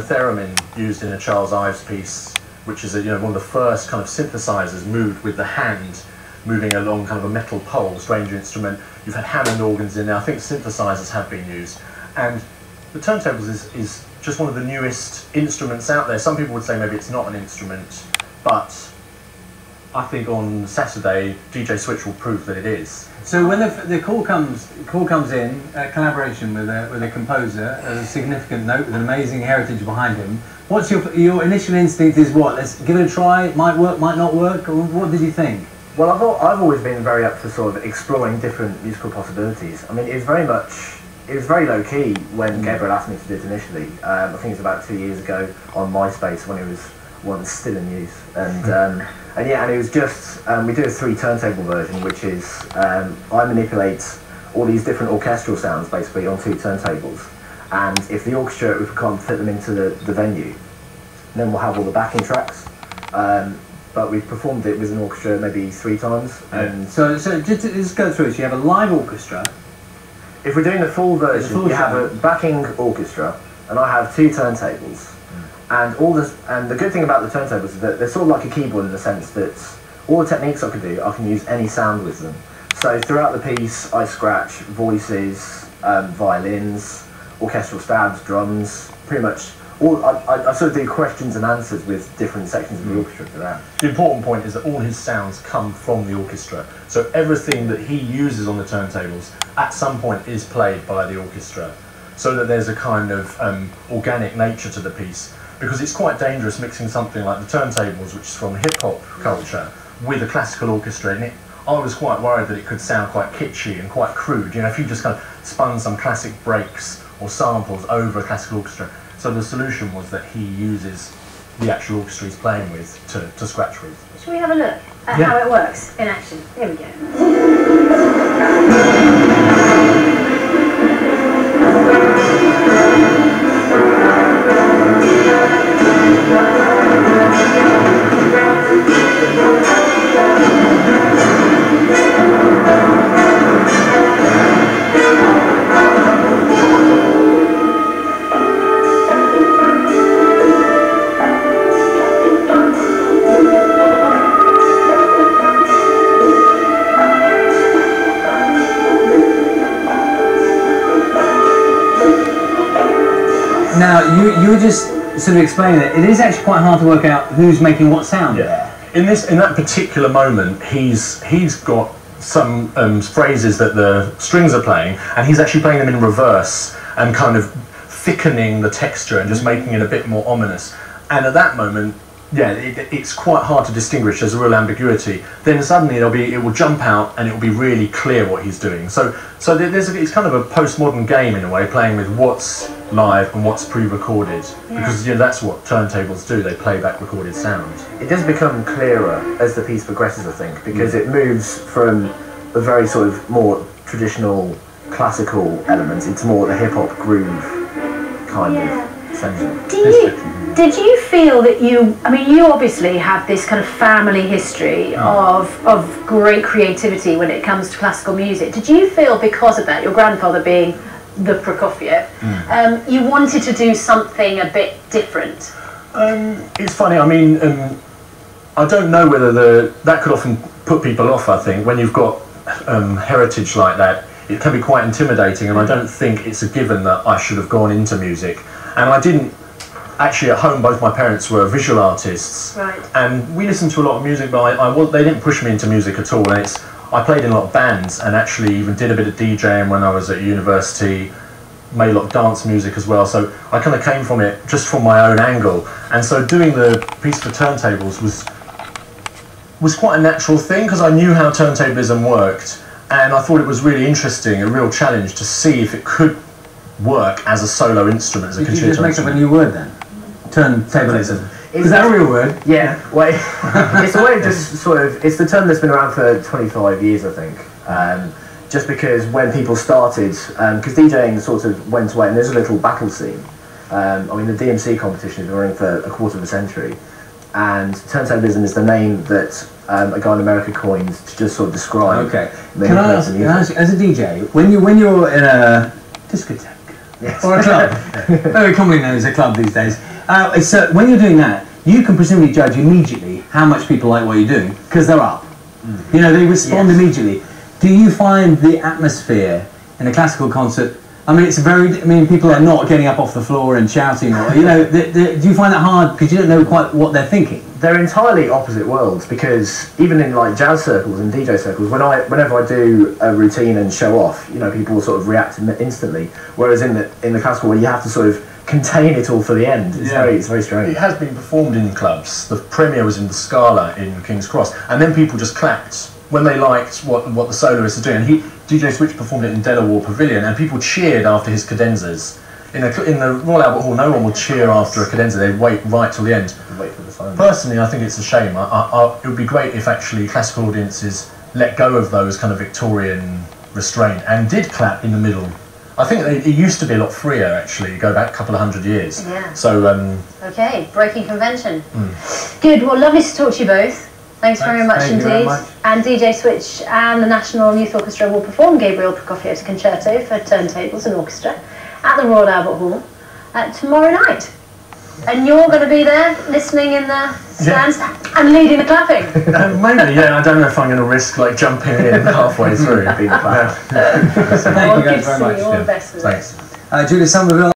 theremin used in a Charles Ives piece, which is one of the first kind of synthesizers moved with the hand, moving along kind of a metal pole, strange instrument. You've had Hammond organs in there. I think synthesizers have been used. And the turntables is just one of the newest instruments out there. Some people would say maybe it's not an instrument, but I think on Saturday, DJ Switch will prove that it is. So when the call comes in, collaboration with a composer, a significant note with an amazing heritage behind him, what's your initial instinct is what? Let's give it a try, might work, might not work, or what did you think? Well, I've always been very up for sort of exploring different musical possibilities. I mean, it was very low key when Gabriel asked me to do it initially. I think it was about 2 years ago on MySpace when it was still in use. And yeah, and it was just, we do a 3 turntable version, which is, I manipulate all these different orchestral sounds basically on 2 turntables. And if the orchestra, if we can't fit them into the venue, then we'll have all the backing tracks. But we've performed it with an orchestra maybe 3 times. And so just go through it. So you have a live orchestra. If we're doing the full version, you have a backing orchestra, and I have 2 turntables. And the good thing about the turntables is that they're sort of like a keyboard in the sense that all the techniques I can do, I can use any sound with them. So throughout the piece, I scratch voices, violins, orchestral stabs, drums, pretty much. I sort of do questions and answers with different sections of the orchestra for that. The important point is that all his sounds come from the orchestra. So everything that he uses on the turntables at some point is played by the orchestra. So that there's a kind of organic nature to the piece. Because it's quite dangerous mixing something like the turntables, which is from hip-hop culture, with a classical orchestra. And I was quite worried that it could sound quite kitschy and quite crude. If you just kind of spun some classic breaks or samples over a classical orchestra. So the solution was that he uses the actual orchestra he's playing with to scratch with. Shall we have a look at how it works in action? Here we go. Now, you were just sort of explaining it. It is actually quite hard to work out who's making what sound. Yeah. In that particular moment, he's got some phrases that the strings are playing, and he's actually playing them in reverse and kind of thickening the texture and just making it a bit more ominous. And at that moment, yeah, it's quite hard to distinguish. There's a real ambiguity. Then suddenly it will jump out and it will be really clear what he's doing. So it's kind of a postmodern game in a way, playing with what's live and what's pre-recorded, because that's what turntables do. They play back recorded sound. It does become clearer as the piece progresses, I think, because it moves from a very sort of more traditional classical elements into more the hip-hop groove kind of essentially. Did you feel that you obviously have this kind of family history of great creativity when it comes to classical music. Did you feel because of that, your grandfather being the Prokofiev, you wanted to do something a bit different? It's funny, I don't know whether that could often put people off, I think. When you've got heritage like that, it can be quite intimidating, and I don't think it's a given that I should have gone into music. And I didn't. Actually, at home, both my parents were visual artists, and we listened to a lot of music, but they didn't push me into music at all. And I played in a lot of bands, and actually even did a bit of DJing when I was at university, made a lot of dance music as well, so I kind of came from it just from my own angle. And so doing the piece for turntables was quite a natural thing, because I knew how turntablism worked, and I thought it was really interesting, a real challenge to see if it could work as a solo instrument, as a concerto instrument. Did you just make up a new word then? Turntablism. Is that a real word? Yeah, well, it's a way of just sort of, it's the term that's been around for 25 years, I think. Just because when people started, because DJing sort of went away, and there's a little battle scene. The DMC competition has been running for a quarter of a century, and turntablism is the name that a guy in America coined to just sort of describe. Okay. Can I ask, as a DJ, when you're in a discotheque, or a club, very commonly known as a club these days, So when you're doing that, you can presumably judge immediately how much people like what you're doing, because they're up. You know, they respond immediately. Do you find the atmosphere in a classical concert, I mean, people are not getting up off the floor and shouting, or, you know, do you find that hard because you don't know quite what they're thinking? They're entirely opposite worlds, because even in like jazz circles and DJ circles, whenever I do a routine and show off, you know, people will sort of react instantly. Whereas in the classical, where you have to sort of contain it all for the end, it's very strange. It has been performed in clubs. The premiere was in the Scala in King's Cross, and then people just clapped when they liked what the soloist is doing. And DJ Switch performed it in Delaware Pavilion, and people cheered after his cadenzas. In the Royal Albert Hall, no one would cheer after a cadenza. They'd wait right till the end. Wait for the phone. Personally, I think it's a shame. It would be great if actually classical audiences let go of those kind of Victorian restraint and did clap in the middle. I think it used to be a lot freer, actually, go back a couple of 100 years. Yeah. So, okay, breaking convention. Good, well, lovely to talk to you both. Thanks very much indeed. And DJ Switch and the National Youth Orchestra will perform Gabriel Prokofiev's concerto for turntables and orchestra at the Royal Albert Hall tomorrow night. And you're going to be there listening in the stands and leading the clapping. Maybe, yeah. I don't know if I'm going to risk like jumping in halfway through. Thank you guys very much. All the best with it. Thanks. Julia Somerville.